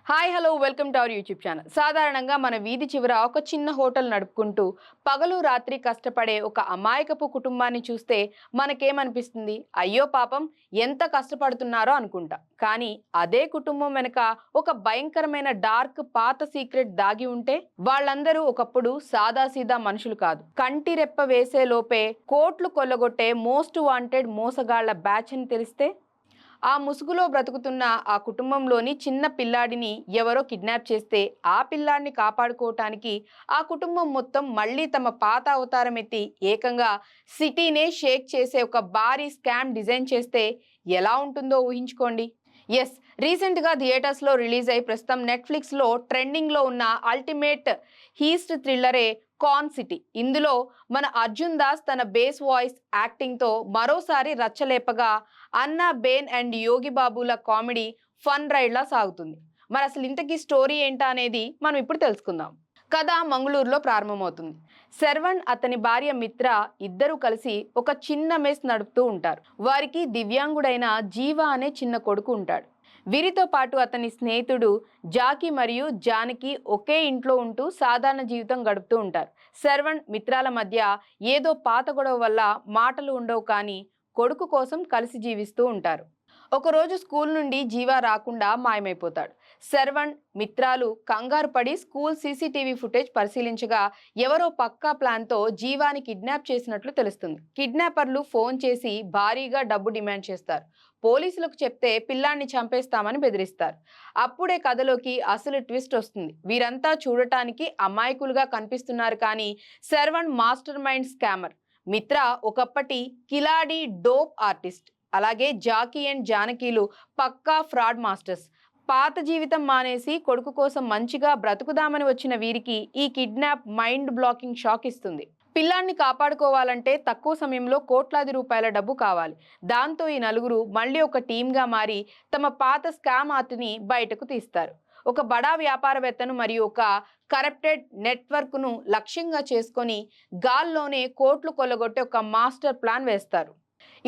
Hi hello welcome to our YouTube channel. సాధారణంగా మన వీధి చివర ఒక చిన్న హోటల్ నడుపుకుంటూ పగలు రాత్రి కష్టపడే ఒక అమాయకపు కుటుంబాన్ని చూస్తే మనకేమనిపిస్తుంది? అయ్యో పాపం, ఎంత కష్టపడుతున్నారో అనుకుంటా. కానీ అదే కుటుంబం వెనుక ఒక భయంకరమైన డార్క్ పాత సీక్రెట్ దాగి ఉంటే వాళ్ళందరూ ఒకప్పుడు సాదాసీదా మనుషులు కాదు. కంటి రెప్ప వేసే లోపే కోట్లు కొల్లగొట్టే మోస్ట్ వాంటెడ్ మోసగాళ్ల బ్యాచ్ అని తెలిస్తే ఆ ముసుగులో బ్రతుకుతున్న ఆ కుటుంబంలోని చిన్న పిల్లాడిని ఎవరో కిడ్నాప్ చేస్తే ఆ పిల్లాడిని కాపాడుకోవటానికి ఆ కుటుంబం మొత్తం మళ్ళీ తమ పాత అవతారం ఎత్తి ఏకంగా సిటీనే షేక్ చేసే ఒక భారీ స్కామ్ డిజైన్ చేస్తే ఎలా ఉంటుందో ఊహించుకోండి. ఎస్, రీసెంట్గా థియేటర్స్లో రిలీజ్ అయి ప్రస్తుతం నెట్ఫ్లిక్స్లో ట్రెండింగ్లో ఉన్న అల్టిమేట్ హీస్ట్ థ్రిల్లరే కాన్ సిటీ. ఇందులో మన అర్జున్ దాస్ తన బేస్ వాయిస్ యాక్టింగ్తో మరోసారి రచ్చలేపగా అన్నా ben and Yogi బాబుల comedy fun రైడ్లా సాగుతుంది. మరి అసలు ఇంతకీ స్టోరీ ఏంటా అనేది మనం ఇప్పుడు తెలుసుకుందాం. కథ మంగళూరులో ప్రారంభమవుతుంది. శర్వణ్, అతని భార్య మిత్ర ఇద్దరూ కలిసి ఒక చిన్న మెస్ నడుపుతూ ఉంటారు. వారికి దివ్యాంగుడైన జీవ అనే చిన్న కొడుకు ఉంటాడు. వీరితో పాటు అతని స్నేహితుడు జాకీ మరియు జానకి ఒకే ఇంట్లో ఉంటూ సాధారణ జీవితం గడుపుతూ ఉంటారు. శర్వణ్, మిత్రాల మధ్య ఏదో పాత గొడవ వల్ల మాటలు ఉండవు, కానీ కొడుకు కోసం కలిసి జీవిస్తూ ఉంటారు. ఒకరోజు స్కూల్ నుండి జీవా రాకుండా మాయమైపోతాడు. శర్వణ్, మిత్రాలు కంగారు పడి స్కూల్ సీసీటీవీ ఫుటేజ్ పరిశీలించగా ఎవరో పక్కా ప్లాన్తో జీవాని కిడ్నాప్ చేసినట్లు తెలుస్తుంది. కిడ్నాపర్లు ఫోన్ చేసి భారీగా డబ్బు డిమాండ్ చేస్తారు. పోలీసులకు చెప్తే పిల్లాన్ని చంపేస్తామని బెదిరిస్తారు. అప్పుడే కథలోకి అసలు ట్విస్ట్ వస్తుంది. వీరంతా చూడటానికి అమాయకులుగా కనిపిస్తున్నారు, కానీ Sarwan master mind scammer. Mitra ఒకప్పటి కిలాడి డోప్ ఆర్టిస్ట్. అలాగే జాకీ అండ్ జానకీలు పక్కా ఫ్రాడ్ మాస్టర్స్. పాత జీవితం మానేసి కొడుకు కోసం మంచిగా బ్రతుకుదామని వచ్చిన వీరికి ఈ కిడ్నాప్ మైండ్ బ్లాకింగ్ షాక్ ఇస్తుంది. పిల్లాన్ని కాపాడుకోవాలంటే తక్కువ సమయంలో కోట్లాది రూపాయల డబ్బు కావాలి. దాంతో ఈ నలుగురు మళ్ళీ ఒక టీమ్గా మారి తమ పాత స్కామ్ ఆర్ట్ని బయటకు తీస్తారు. ఒక బడా వ్యాపారవేత్తను మరియు ఒక కరప్టెడ్ నెట్వర్క్ను లక్ష్యంగా చేసుకొని గాల్లోనే కోట్లు కొల్లగొట్టే ఒక మాస్టర్ ప్లాన్ వేస్తారు.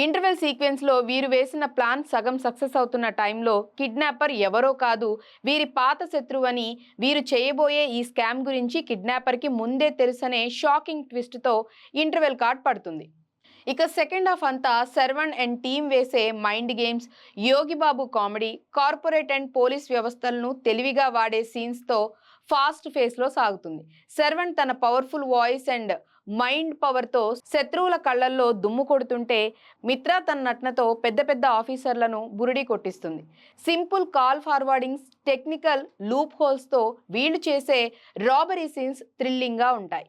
ఇంటర్వెల్ సీక్వెన్స్లో వీరు వేసిన ప్లాన్ సగం సక్సెస్ అవుతున్న టైంలో కిడ్నాపర్ ఎవరో కాదు, వీరి పాత శత్రువని, వీరు చేయబోయే ఈ స్కామ్ గురించి కిడ్నాపర్కి ముందే తెలుసనే షాకింగ్ ట్విస్ట్తో ఇంటర్వెల్ కార్డ్ పడుతుంది. ఇక సెకండ్ హాఫ్ అంతా శర్వణ్ అండ్ టీమ్ వేసే mind games, Yogi Babu comedy, corporate and police వ్యవస్థలను తెలివిగా వాడే సీన్స్తో ఫాస్ట్ ఫేస్లో సాగుతుంది. శర్వణ్ తన పవర్ఫుల్ వాయిస్ అండ్ మైండ్ పవర్తో శత్రువుల కళ్ళల్లో దుమ్ము కొడుతుంటే మిత్ర తన నటనతో పెద్ద పెద్ద ఆఫీసర్లను బురిడి కొట్టిస్తుంది. సింపుల్ కాల్ ఫార్వర్డింగ్స్, టెక్నికల్ లూప్ హోల్స్తో వీళ్ళు చేసే రాబరీ సీన్స్ థ్రిల్లింగ్గా ఉంటాయి.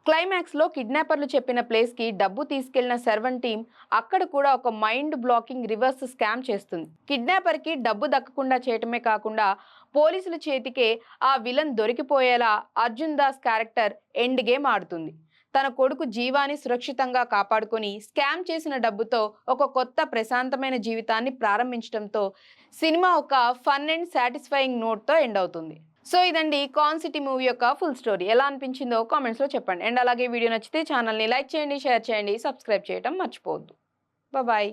క్లైమాక్స్లో కిడ్నాపర్లు చెప్పిన ప్లేస్కి డబ్బు తీసుకెళ్లిన శర్వణ్ టీం అక్కడ కూడా ఒక మైండ్ బ్లాకింగ్ రివర్స్ స్కామ్ చేస్తుంది. కిడ్నాపర్కి డబ్బు దక్కకుండా చేయటమే కాకుండా పోలీసుల చేతికే ఆ విలన్ దొరికిపోయేలా Arjun Das character end game ఆడుతుంది. తన కొడుకు జీవాని సురక్షితంగా కాపాడుకొని స్కామ్ చేసిన డబ్బుతో ఒక కొత్త ప్రశాంతమైన జీవితాన్ని ప్రారంభించడంతో సినిమా ఒక ఫన్ అండ్ సాటిస్ఫైయింగ్ నోట్తో ఎండ్ అవుతుంది. సో ఇదండి కాన్ సిటీ మూవీ యొక్క ఫుల్ స్టోరీ. ఎలా అనిపించిందో కామెంట్స్లో చెప్పండి. అండ్ అలాగే వీడియో నచ్చితే ఛానల్ని లైక్ చేయండి, షేర్ చేయండి, సబ్స్క్రైబ్ చేయడం మర్చిపోవద్దు. బాయ్.